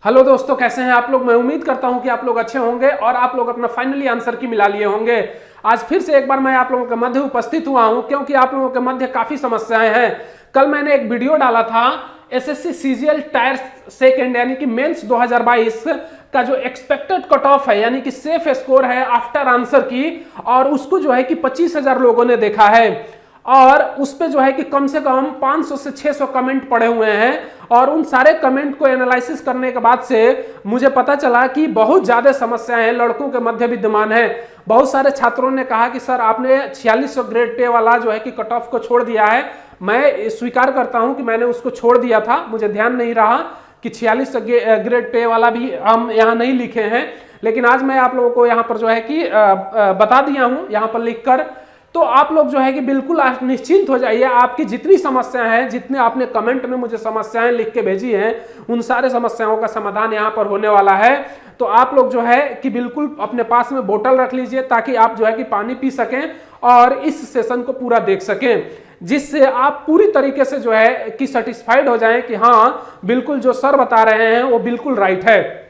Hello दोस्तों, कैसे हैं आप लोग। मैं उम्मीद करता हूं कि आप लोग अच्छे होंगे और आप लोग अपना फाइनली आंसर की मिला लिए होंगे। आज फिर से एक बार मैं आप लोगों के मध्य उपस्थित हुआ हूं क्योंकि आप लोगों के मध्य काफी समस्याएं हैं। कल मैंने एक वीडियो डाला था एसएससी सीजीएल टायर सेकंड यानी कि मेंस 2022 का जो एक्सपेक्टेड कट ऑफ है यानी कि सेफ स्कोर है आफ्टर आंसर की, और उसको जो है कि 25,000 लोगों ने देखा है और उस पे जो है कि कम से कम 500 से 600 कमेंट पड़े हुए हैं। और उन सारे कमेंट को एनालिसिस करने के बाद से मुझे पता चला कि बहुत ज्यादा समस्याएं लड़कों के मध्य विद्यमान है। बहुत सारे छात्रों ने कहा कि सर आपने 4600 ग्रेड पे वाला जो है कि कट ऑफ को छोड़ दिया है। मैं स्वीकार करता हूं कि मैंने उसको छोड़ दिया था, मुझे ध्यान नहीं रहा कि 4600 ग्रेड पे वाला भी हम यहाँ नहीं लिखे हैं, लेकिन आज मैं आप लोगों को यहाँ पर जो है कि बता दिया हूँ यहाँ पर लिखकर। तो आप लोग जो है कि बिल्कुल निश्चिंत हो जाइए। आपकी जितनी समस्याएं हैं, जितने आपने कमेंट में मुझे समस्याएं लिख के भेजी हैं, उन सारे समस्याओं का समाधान यहाँ पर होने वाला है। तो आप लोग जो है कि बिल्कुल अपने पास में बोतल रख लीजिए ताकि आप जो है कि पानी पी सकें और इस सेशन को पूरा देख सकें, जिससे आप पूरी तरीके से जो है कि सेटिस्फाइड हो जाएं कि हाँ बिल्कुल जो सर बता रहे हैं वो बिल्कुल राइट है।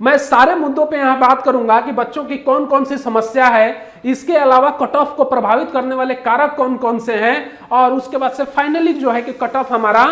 मैं सारे मुद्दों पे यहां बात करूंगा कि बच्चों की कौन कौन सी समस्या है, इसके अलावा कट ऑफ को प्रभावित करने वाले कारक कौन कौन से हैं, और उसके बाद से फाइनली जो है कि कट ऑफ हमारा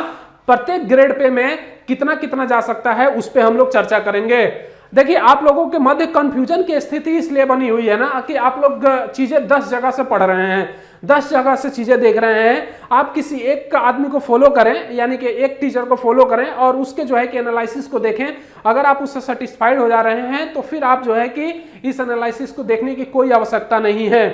प्रत्येक ग्रेड पे में कितना कितना जा सकता है उस पे हम लोग चर्चा करेंगे। देखिए, आप लोगों के मध्य कंफ्यूजन की स्थिति इसलिए बनी हुई है ना कि आप लोग चीजें 10 जगह से पढ़ रहे हैं, 10 जगह से चीजें देख रहे हैं। आप किसी एक आदमी को फॉलो करें यानी कि एक टीचर को फॉलो करें और उसके जो है कि एनालिसिस को देखें। अगर आप उससे सेटिस्फाइड हो जा रहे हैं तो फिर आप जो है कि इस एनालिसिस को देखने की कोई आवश्यकता नहीं है।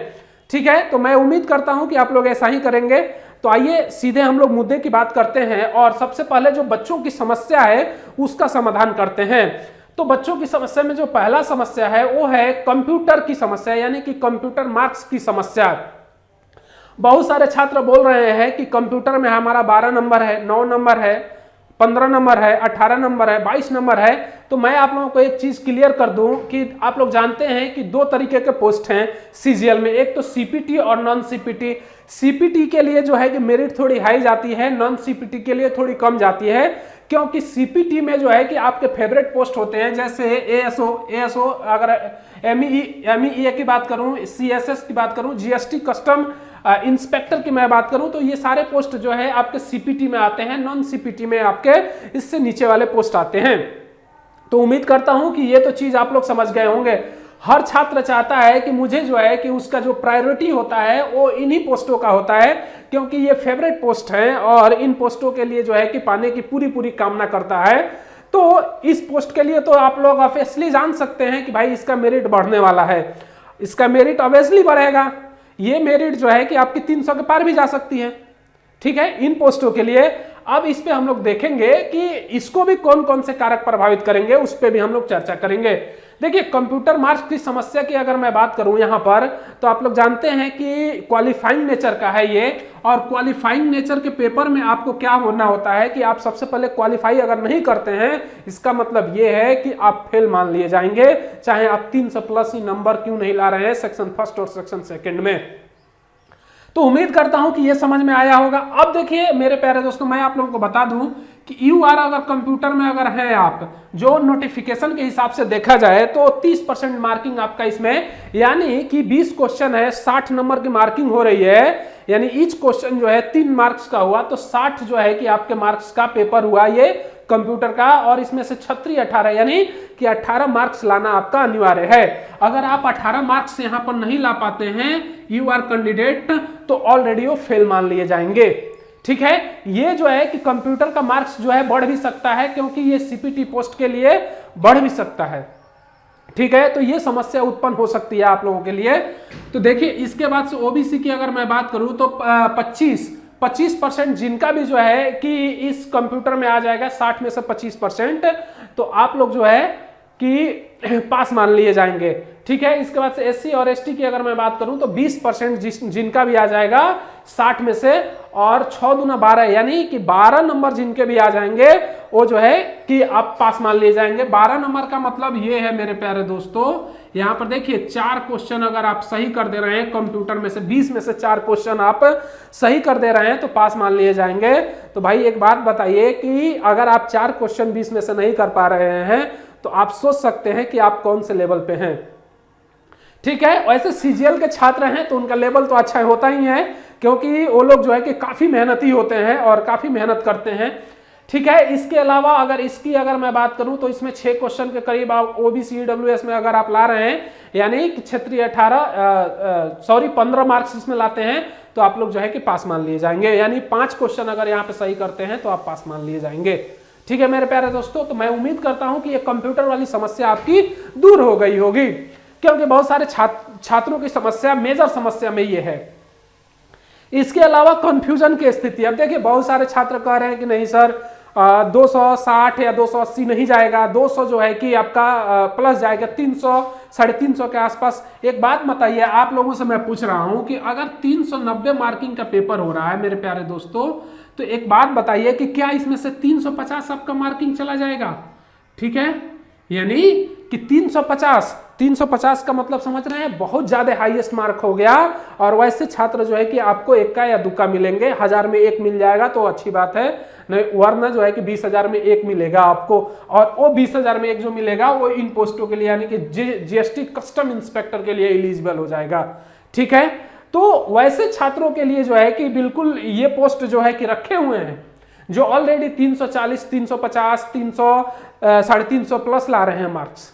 ठीक है, तो मैं उम्मीद करता हूं कि आप लोग ऐसा ही करेंगे। तो आइए सीधे हम लोग मुद्दे की बात करते हैं और सबसे पहले जो बच्चों की समस्या है उसका समाधान करते हैं। तो बच्चों की समस्या में जो पहला समस्या है वो है कंप्यूटर की समस्या यानी कि कंप्यूटर मार्क्स की समस्या। बहुत सारे छात्र बोल रहे हैं कि कंप्यूटर में हमारा 12 नंबर है, 9 नंबर है, 15 नंबर है, 18 नंबर है, 22 नंबर है। तो मैं आप लोगों को एक चीज क्लियर कर दूं कि आप लोग जानते हैं कि दो तरीके के पोस्ट हैं सीजीएल में, एक तो सीपीटी और नॉन सीपीटी। सीपीटी के लिए जो है कि मेरिट थोड़ी हाई जाती है, नॉन सीपीटी के लिए थोड़ी कम जाती है, क्योंकि सीपीटी में जो है कि आपके फेवरेट पोस्ट होते हैं जैसे एएसओ, अगर एमईए की बात करूं, सीएसएस की बात करूं, जीएसटी कस्टम इंस्पेक्टर की मैं बात करूं, तो ये सारे पोस्ट जो है आपके सीपीटी में आते हैं। नॉन सीपीटी में आपके इससे नीचे वाले पोस्ट आते हैं। तो उम्मीद करता हूं कि ये तो चीज आप लोग समझ गए होंगे। हर छात्र चाहता है कि मुझे जो है कि उसका जो प्रायोरिटी होता है वो इन्हीं पोस्टों का होता है, क्योंकि ये फेवरेट पोस्ट हैं और इन पोस्टों के लिए जो है कि पाने की पूरी पूरी कामना करता है। तो इस पोस्ट के लिए तो आप लोग ऑब्वियसली जान सकते हैं कि भाई इसका मेरिट बढ़ने वाला है, इसका मेरिट ऑब्वियसली बढ़ेगा। ये मेरिट जो है कि आपकी 300 के पार भी जा सकती है। ठीक है, इन पोस्टों के लिए। अब इस पे हम लोग देखेंगे कि इसको भी कौन कौन से कारक प्रभावित करेंगे, उस पे भी हम लोग चर्चा करेंगे। देखिए, कंप्यूटर मार्क्स की समस्या की अगर मैं बात करूं यहां पर, तो आप लोग जानते हैं कि क्वालिफाइंग नेचर का है ये, और क्वालिफाइंग नेचर के पेपर में आपको क्या होना होता है कि आप सबसे पहले क्वालिफाई अगर नहीं करते हैं, इसका मतलब ये है कि आप फेल मान लिए जाएंगे, चाहे आप 300 प्लस ही नंबर क्यों नहीं ला रहे हैं सेक्शन फर्स्ट और सेक्शन सेकेंड में। तो उम्मीद करता हूं कि यह समझ में आया होगा। अब देखिए मेरे प्यारे दोस्तों, मैं आप लोगों को बता दूं कि यूआर अगर कंप्यूटर में अगर है आप, जो नोटिफिकेशन के हिसाब से देखा जाए तो 30% मार्किंग आपका इसमें, यानी कि 20 क्वेश्चन है, 60 नंबर की मार्किंग हो रही है, यानी ईच क्वेश्चन जो है 3 मार्क्स का हुआ, तो 60 जो है कि आपके मार्क्स का पेपर हुआ ये कंप्यूटर का, और इसमें से 18 यानी कि 18 मार्क्स लाना आपका अनिवार्य है। अगर आप 18 मार्क्स यहां पर नहीं ला पाते हैं यू आर कैंडिडेट, तो ऑलरेडी वो फेल मान लिए जाएंगे। ठीक है, ये जो है कि कंप्यूटर का मार्क्स जो है बढ़ भी सकता है, क्योंकि ये सीपीटी पोस्ट के लिए बढ़ भी सकता है। ठीक है, तो ये समस्या उत्पन्न हो सकती है आप लोगों के लिए। तो देखिए, इसके बाद से ओबीसी की अगर मैं बात करूं तो 25% जिनका भी जो है कि इस कंप्यूटर में आ जाएगा, 60 में से 25%, तो आप लोग जो है कि पास मान लिए जाएंगे। ठीक है, इसके बाद से एससी और एसटी की अगर मैं बात करूं तो 20% जिनका भी आ जाएगा 60 में से, और 6 दूना 12 यानी कि 12 नंबर जिनके भी आ जाएंगे वो जो है कि आप पास मान लिए जाएंगे। 12 नंबर का मतलब ये है मेरे प्यारे दोस्तों, यहां पर देखिए 4 क्वेश्चन अगर आप सही कर दे रहे हैं कंप्यूटर में से, 20 में से 4 क्वेश्चन आप सही कर दे रहे हैं तो पास मान लिए जाएंगे। तो भाई एक बात बताइए कि अगर आप 4 क्वेश्चन 20 में से नहीं कर पा रहे हैं तो आप सोच सकते हैं कि आप कौन से लेवल पे हैं। ठीक है, वैसे सीजीएल के छात्र हैं तो उनका लेवल तो अच्छा होता ही है, क्योंकि वो लोग जो है कि काफी मेहनती होते हैं और काफी मेहनत करते हैं। ठीक है, इसके अलावा अगर मैं बात करूं तो इसमें 6 क्वेश्चन के करीब आप ओबीसी ईडब्ल्यूएस में अगर आप ला रहे हैं, यानी कि क्षेत्रीय 15 मार्क्स इसमें लाते हैं तो आप लोग जो है कि पास मान लिए जाएंगे। यानी 5 क्वेश्चन अगर यहाँ पे सही करते हैं तो आप पास मान लिए जाएंगे। ठीक है मेरे प्यारे दोस्तों, तो मैं उम्मीद करता हूं कि ये कंप्यूटर वाली समस्या आपकी दूर हो गई होगी, क्योंकि बहुत सारे छात्रों की समस्या, मेजर समस्या में ये है। इसके अलावा कंफ्यूजन की स्थिति, अब देखिए बहुत सारे छात्र कह रहे हैं कि नहीं सर 260 या 280 नहीं जाएगा, 200 जो है कि आपका प्लस जाएगा, 300 350 के आसपास। एक बात बताइए, आप लोगों से मैं पूछ रहा हूं कि अगर 390 मार्किंग का पेपर हो रहा है मेरे प्यारे दोस्तों, तो एक बात बताइए कि क्या इसमें से 350 आपका मार्किंग चला जाएगा? ठीक है, यानी कि 350 का मतलब समझ रहे हैं, बहुत ज्यादा हाईएस्ट मार्क हो गया। और वैसे छात्र जो है कि आपको इक्का या दुक्का मिलेंगे, 1000 में 1 मिल जाएगा तो अच्छी बात है, नहीं वरना जो है कि 20,000 में 1 मिलेगा आपको। और वो 20,000 में 1 जो मिलेगा वो इन पोस्टों के लिए यानी कि जीएसटी कस्टम इंस्पेक्टर के लिए एलिजिबल हो जाएगा। ठीक है, तो वैसे छात्रों के लिए जो है कि बिल्कुल ये पोस्ट जो है कि रखे हुए हैं, जो ऑलरेडी 340, 350, 300, 350 प्लस ला रहे हैं मार्क्स,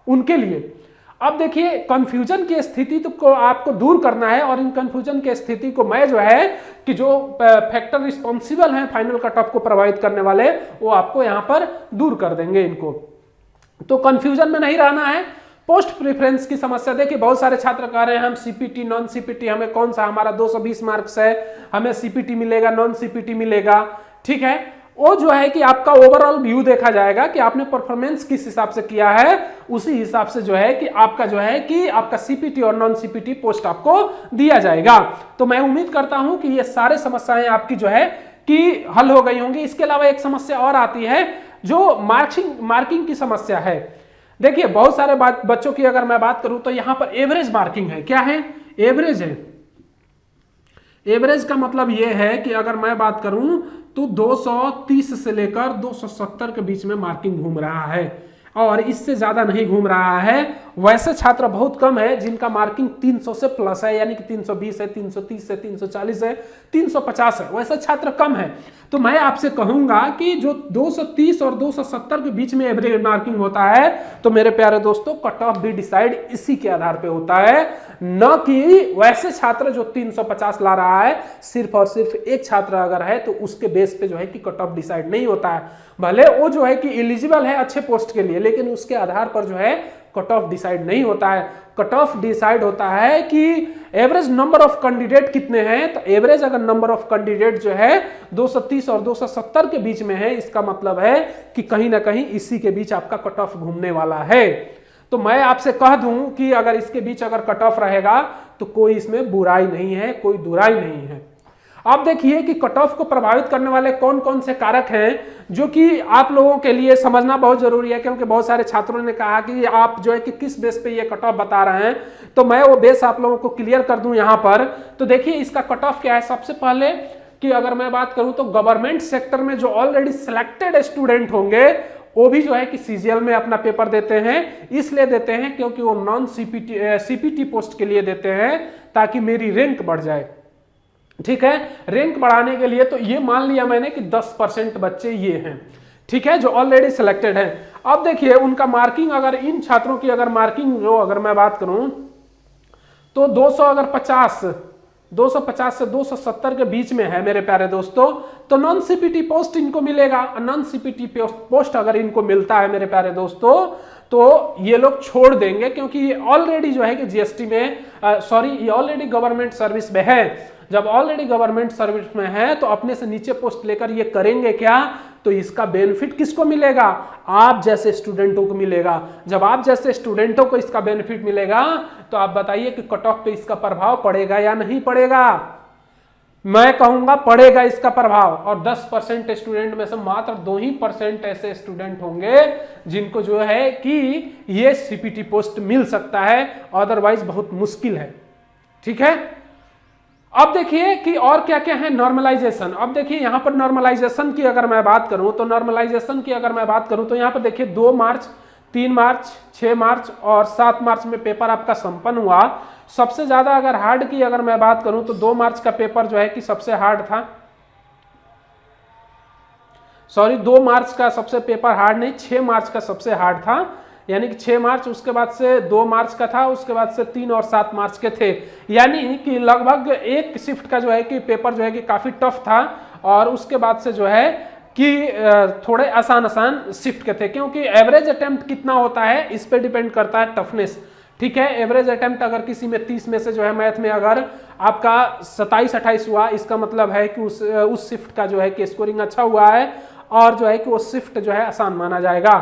उनके लिए। अब देखिए कंफ्यूजन की स्थिति तो को आपको दूर करना है, और इन कंफ्यूजन की स्थिति को मैं जो है कि जो फैक्टर रिस्पॉन्सिबल हैं फाइनल कट ऑफ को प्रभावित करने वाले, वो आपको यहां पर दूर कर देंगे इनको। तो कंफ्यूजन में नहीं रहना है। पोस्ट प्रेफरेंस की समस्या, देखिए बहुत सारे छात्र कह रहे हैं हम सीपीटी नॉन सीपीटी, हमें कौन सा, हमारा 220 मार्क्स है, हमें सीपीटी मिलेगा नॉन सीपीटी मिलेगा। ठीक है, वो जो है कि आपका ओवरऑल व्यू देखा जाएगा कि आपने परफॉर्मेंस किस हिसाब से किया है, उसी हिसाब से जो है कि आपका जो है कि आपका सीपीटी और नॉन सीपीटी पोस्ट आपको दिया जाएगा। तो मैं उम्मीद करता हूं कि ये सारे समस्याएं आपकी जो है कि हल हो गई होंगी। इसके अलावा एक समस्या और आती है जो मार्किंग की समस्या है। देखिए बहुत सारे बच्चों की अगर मैं बात करूं तो यहां पर एवरेज मार्किंग है। क्या है? एवरेज है। एवरेज का मतलब यह है कि अगर मैं बात करूं तो 230 से लेकर 270 के बीच में मार्किंग घूम रहा है, और इससे ज्यादा नहीं घूम रहा है। वैसे छात्र बहुत कम है जिनका मार्किंग 300 से प्लस है, यानी कि 320 है, 330 है, 340 है, 350 है, वैसे छात्र कम है। तो मैं आपसे कहूंगा कि जो 230 और 270 के बीच में एवरेज मार्किंग होता है, तो मेरे प्यारे दोस्तों कट ऑफ भी डिसाइड इसी के आधार पे होता है, न कि वैसे छात्र जो 350 ला रहा है, सिर्फ और सिर्फ एक छात्र अगर है तो उसके बेस पे जो है कि कट ऑफ डिसाइड नहीं होता है। भले वो जो है कि एलिजिबल है अच्छे पोस्ट के लिए, लेकिन उसके आधार पर जो है कट ऑफ डिसाइड नहीं होता है। कट ऑफ डिसाइड होता है कि एवरेज नंबर ऑफ कैंडिडेट कितने हैं। तो एवरेज अगर नंबर ऑफ कैंडिडेट जो है 230 और 270 के बीच में है, इसका मतलब है कि कहीं ना कहीं इसी के बीच आपका कट ऑफ घूमने वाला है। तो मैं आपसे कह दूं कि अगर इसके बीच अगर कट ऑफ रहेगा तो कोई इसमें बुराई नहीं है, कोई दुराई नहीं है। अब देखिए कि कट ऑफ को प्रभावित करने वाले कौन कौन से कारक हैं, जो कि आप लोगों के लिए समझना बहुत जरूरी है, क्योंकि बहुत सारे छात्रों ने कहा कि आप जो है कि किस बेस पे ये कट ऑफ बता रहे हैं। तो मैं वो बेस आप लोगों को क्लियर कर दूं यहां पर। तो देखिए इसका कट ऑफ क्या है। सबसे पहले कि अगर मैं बात करूं तो गवर्नमेंट सेक्टर में जो ऑलरेडी सिलेक्टेड स्टूडेंट होंगे, वो भी जो है कि सीजीएल में अपना पेपर देते हैं। इसलिए देते हैं क्योंकि वो नॉन सीपीटी पोस्ट के लिए देते हैं, ताकि मेरी रैंक बढ़ जाए। ठीक है, रैंक बढ़ाने के लिए। तो ये मान लिया मैंने कि 10% बच्चे ये हैं, ठीक है, जो ऑलरेडी सिलेक्टेड हैं। अब देखिए उनका मार्किंग, अगर इन छात्रों की अगर मार्किंग जो अगर मैं बात करूं तो 250 से 270 के बीच में है मेरे प्यारे दोस्तों, तो नॉन सीपीटी पोस्ट इनको मिलेगा। नॉन सीपीटी पोस्ट अगर इनको मिलता है मेरे प्यारे दोस्तों, तो ये लोग छोड़ देंगे, क्योंकि ये ऑलरेडी जो है कि जीएसटी में ये ऑलरेडी गवर्नमेंट सर्विस में है। जब ऑलरेडी गवर्नमेंट सर्विस में है तो अपने से नीचे पोस्ट लेकर ये करेंगे क्या तो इसका बेनिफिट किसको मिलेगा? आप जैसे स्टूडेंटों को मिलेगा। जब आप जैसे स्टूडेंटों को इसका बेनिफिट मिलेगा तो आप बताइए कि कट ऑफ पे इसका प्रभाव पड़ेगा या नहीं पड़ेगा? मैं कहूंगा पड़ेगा इसका प्रभाव। और 10% स्टूडेंट में से मात्र 2% ऐसे स्टूडेंट होंगे जिनको जो है कि ये सीपीटी पोस्ट मिल सकता है, अदरवाइज बहुत मुश्किल है। ठीक है, अब देखिए कि और क्या क्या है। नॉर्मलाइजेशन, अब देखिए यहां पर नॉर्मलाइजेशन की अगर मैं बात करूं तो नॉर्मलाइजेशन की अगर मैं बात करूं तो यहां पर देखिए 2 मार्च, 3 मार्च, 6 मार्च और 7 मार्च में पेपर आपका संपन्न हुआ। सबसे ज्यादा अगर हार्ड की अगर मैं बात करूं तो 2 मार्च का पेपर जो है कि सबसे हार्ड था। सॉरी, 2 मार्च का सबसे पेपर हार्ड नहीं, 6 मार्च का सबसे हार्ड था। यानी कि 6 मार्च, उसके बाद से 2 मार्च का था, उसके बाद से 3 और 7 मार्च के थे। यानी कि लगभग एक शिफ्ट का जो है कि पेपर जो है कि काफी टफ था और उसके बाद से जो है कि थोड़े आसान शिफ्ट के थे, क्योंकि एवरेज अटेम्प्ट कितना होता है इस पे डिपेंड करता है टफनेस। ठीक है, एवरेज अटेम्प्ट अगर किसी में 30 में से जो है मैथ में अगर आपका 27-28 हुआ, इसका मतलब है कि उस शिफ्ट का जो है कि स्कोरिंग अच्छा हुआ है और जो है कि वो शिफ्ट जो है आसान माना जाएगा।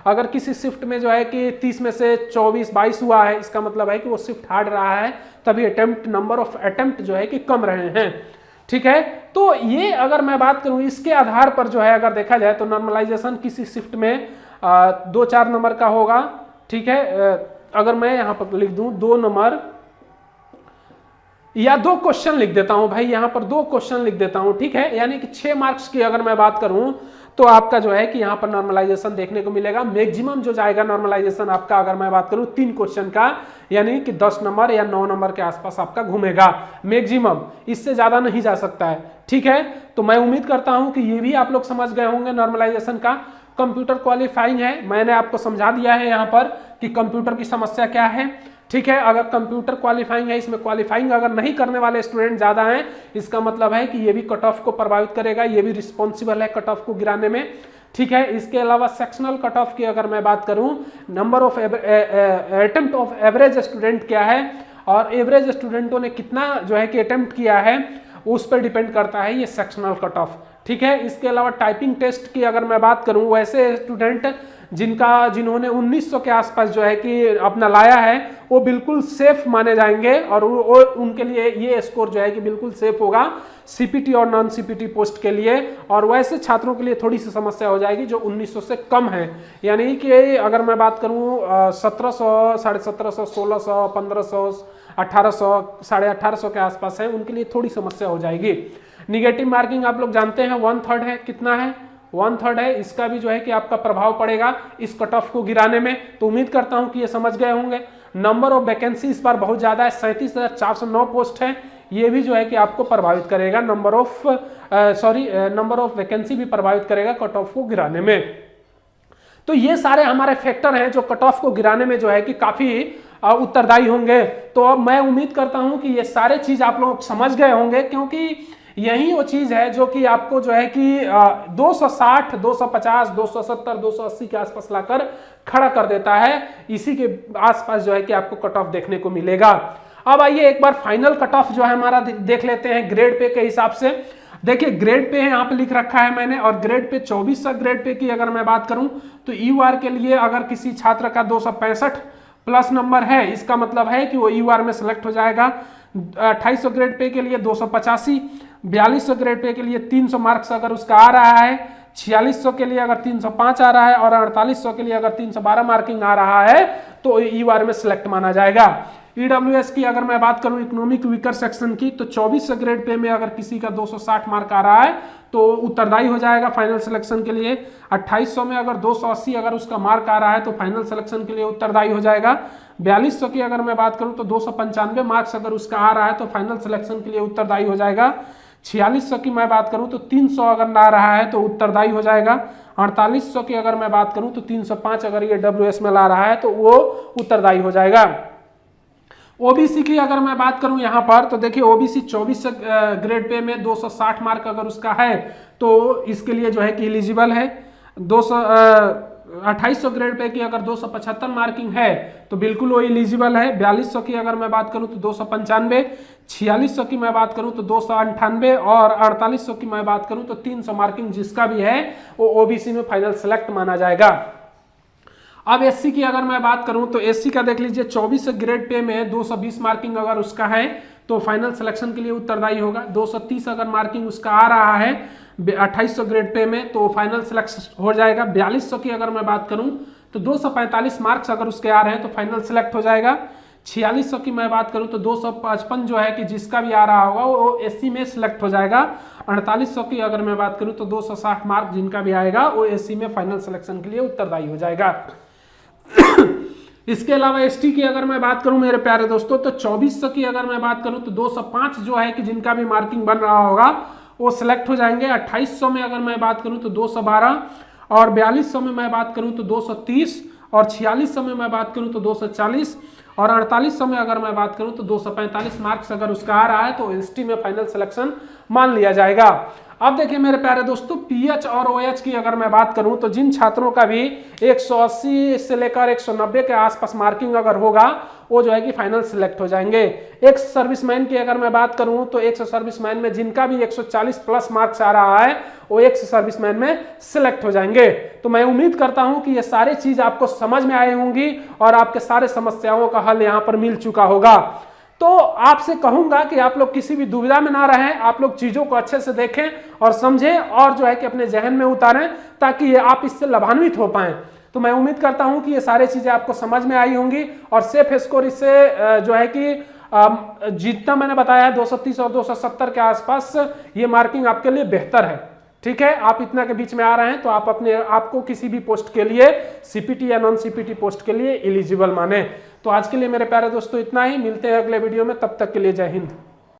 अगर किसी शिफ्ट में जो है कि 30 में से 24-22 हुआ है, इसका मतलब है कि वो शिफ्ट हार्ड रहा है, तभी अटेम्प्ट, नंबर ऑफ अटेम्प्ट जो है कि कम रहे हैं। ठीक है, तो ये अगर मैं बात करूं इसके आधार पर जो है अगर देखा जाए तो नॉर्मलाइजेशन किसी शिफ्ट में 2-4 नंबर का होगा। ठीक है, अगर मैं यहां पर लिख दूं 2 नंबर या 2 क्वेश्चन लिख देता हूं भाई, यहां पर 2 क्वेश्चन लिख देता हूं। ठीक है, यानी कि 6 मार्क्स की अगर मैं बात करूं तो आपका जो है कि यहां पर नॉर्मलाइजेशन देखने को मिलेगा। मैक्सिमम जो जाएगा नॉर्मलाइजेशन आपका अगर मैं बात करूं 3 क्वेश्चन का, यानी कि 10 नंबर या 9 नंबर के आसपास आपका घूमेगा मैक्सिमम, इससे ज्यादा नहीं जा सकता है। ठीक है, तो मैं उम्मीद करता हूं कि ये भी आप लोग समझ गए होंगे नॉर्मलाइजेशन का। कंप्यूटर क्वालिफाइंग है, मैंने आपको समझा दिया है यहाँ पर कि कंप्यूटर की समस्या क्या है। ठीक है, अगर कंप्यूटर क्वालिफाइंग है, इसमें क्वालिफाइंग अगर नहीं करने वाले स्टूडेंट ज्यादा हैं, इसका मतलब है कि ये भी कट ऑफ को प्रभावित करेगा, ये भी रिस्पॉन्सिबल है कट ऑफ को गिराने में। ठीक है, इसके अलावा सेक्शनल कट ऑफ की अगर मैं बात करूं, number of attempt of average student क्या है और एवरेज स्टूडेंटों ने कितना जो है कि अटेम्प्ट किया है, उस पर डिपेंड करता है ये सेक्शनल कट ऑफ। ठीक है, इसके अलावा टाइपिंग टेस्ट की अगर मैं बात करूं, वैसे स्टूडेंट जिन्होंने 1900 के आसपास जो है कि अपना लाया है, वो बिल्कुल सेफ माने जाएंगे और उनके लिए ये स्कोर जो है कि बिल्कुल सेफ होगा सीपीटी और नॉन सीपीटी पोस्ट के लिए। और वैसे छात्रों के लिए थोड़ी सी समस्या हो जाएगी जो 1900 से कम है, यानी कि अगर मैं बात करूं 1700, 1750, 1600, 1500, 1800, 1850 के आसपास है, उनके लिए थोड़ी समस्या हो जाएगी। निगेटिव मार्किंग आप लोग जानते हैं 1/3 है, कितना है 1/3 है, इसका भी जो है कि आपका प्रभाव पड़ेगा इस कट ऑफ को गिराने में। तो उम्मीद करता हूं कि ये समझ गए होंगे। नंबर ऑफ वैकेंसी इस बार बहुत ज्यादा है, 37,409 पोस्ट है, ये भी जो है कि आपको प्रभावित करेगा। नंबर ऑफ वैकेंसी भी प्रभावित करेगा कट ऑफ को गिराने में। तो ये सारे हमारे फैक्टर हैं जो कट ऑफ को गिराने में जो है कि काफी उत्तरदायी होंगे। तो अब मैं उम्मीद करता हूं कि ये सारे चीज आप लोग समझ गए होंगे, क्योंकि यही वो चीज है जो कि आपको जो है कि 260, 250, 270, 280 के आसपास लाकर खड़ा कर देता है। इसी के आसपास जो है कि आपको कट ऑफ देखने को मिलेगा। अब आइए एक बार फाइनल कट ऑफ जो है हमारा देख लेते हैं ग्रेड पे के हिसाब से। देखिए ग्रेड पे यहाँ पे लिख रखा है मैंने, और ग्रेड पे 24 ग्रेड पे की अगर मैं बात करूं तो यूआर के लिए अगर किसी छात्र का 265 प्लस नंबर है, इसका मतलब है कि वो यूआर में सिलेक्ट हो जाएगा। 2800 ग्रेड पे के लिए 285, 4200 ग्रेड पे के लिए 300 मार्क्स अगर उसका आ रहा है, 4600 के लिए अगर 305 आ रहा है और 4800 के लिए अगर 312 मार्किंग आ रहा है तो यूआर में सिलेक्ट माना जाएगा। ईडब्ल्यूएस की अगर मैं बात करूं इकोनॉमिक वीकर सेक्शन की, तो 2400 ग्रेड पे में अगर किसी का 260 मार्क आ रहा है तो उत्तरदायी हो जाएगा फाइनल सिलेक्शन के लिए। 2800 में अगर 280 अगर उसका मार्क आ रहा है तो फाइनल सिलेक्शन के लिए उत्तरदायी हो जाएगा। 4200 की अगर मैं बात करूं तो 295 मार्क्स अगर उसका आ रहा है तो फाइनल सिलेक्शन के लिए उत्तरदायी हो जाएगा। 4600 की मैं बात करूं तो 300 अगर ना रहा है तो उत्तरदायी हो जाएगा। 4800 की अगर मैं बात करूं तो 305 अगर ये डब्ल्यूएस में ला रहा है तो वो उत्तरदायी हो जाएगा। ओबीसी की अगर मैं बात करूं यहां पर तो देखिए ओबीसी 24 ग्रेड पे में 260 मार्क अगर उसका है तो इसके लिए जो है कि एलिजिबल है। 2800 ग्रेड पे की अगर 275 मार्किंग है तो बिल्कुल वो इलिजिबल है। 4200 की अगर मैं बात करूं तो 295, 4600 की मैं बात करूं तो 298 और 4800 की मैं बात करूं तो 300 मार्किंग जिसका भी है वो ओबीसी में फाइनल सेलेक्ट माना जाएगा। अब एससी की अगर मैं बात करूं तो एससी का देख लीजिए 24 ग्रेड पे में 220 मार्किंग अगर उसका है तो फाइनल सिलेक्शन के लिए उत्तरदायी होगा। 230 अगर मार्किंग उसका आ रहा है 2800 ग्रेड पे में तो फाइनल सिलेक्शन हो जाएगा। 4200 की अगर मैं बात करूं तो 245 मार्क्स अगर उसके आ रहे हैं तो फाइनल सिलेक्ट हो जाएगा। 4600 की मैं बात करूं तो 255 जो है कि जिसका भी आ रहा होगा वो एससी में सिलेक्ट हो जाएगा। 4800 की अगर मैं बात करूं तो 260 मार्क जिनका भी आएगा वो एससी में फाइनल सिलेक्शन के लिए उत्तरदायी हो जाएगा। इसके अलावा एसटी की अगर मैं बात करूं मेरे प्यारे दोस्तों तो 2400 की अगर मैं बात करूं तो 205 जो है कि जिनका भी मार्किंग बन रहा होगा वो सिलेक्ट हो जाएंगे। 2800 में अगर मैं बात करूं तो 212 और 4200 में मैं बात करूं तो 230 और 4600 में मैं बात करूं तो 240 और 4800 में अगर मैं बात करूं तो 245 मार्क्स अगर उसका आ रहा है तो एसटी में फाइनल सिलेक्शन मान लिया जाएगा। अब देखिए मेरे प्यारे दोस्तों पीएच और ओएच की अगर मैं बात करूं तो जिन छात्रों का भी 180 से लेकर 190 के आसपास मार्किंग अगर होगा वो जो है कि फाइनल सिलेक्ट हो जाएंगे। एक्स सर्विसमैन की अगर मैं बात करूं तो एक्स सर्विसमैन में जिनका भी 140 प्लस मार्क्स आ रहा है वो एक्स सर्विसमैन में सिलेक्ट हो जाएंगे। तो मैं उम्मीद करता हूं कि ये सारी चीज आपको समझ में आई होंगी और आपके सारे समस्याओं का हल यहाँ पर मिल चुका होगा। तो आपसे कहूंगा कि आप लोग किसी भी दुविधा में ना रहें, आप लोग चीजों को अच्छे से देखें और समझें और जो है कि अपने जहन में उतारें ताकि ये आप इससे लाभान्वित हो पाएं। तो मैं उम्मीद करता हूं कि ये सारी चीजें आपको समझ में आई होंगी और सेफ स्कोर इससे जो है कि जितना मैंने बताया है 230 और 270 के आसपास ये मार्किंग आपके लिए बेहतर है। ठीक है, आप इतना के बीच में आ रहे हैं तो आप अपने आपको किसी भी पोस्ट के लिए सीपीटी या नॉन सीपीटी पोस्ट के लिए एलिजिबल माने। तो आज के लिए मेरे प्यारे दोस्तों इतना ही, मिलते हैं अगले वीडियो में, तब तक के लिए जय हिंद।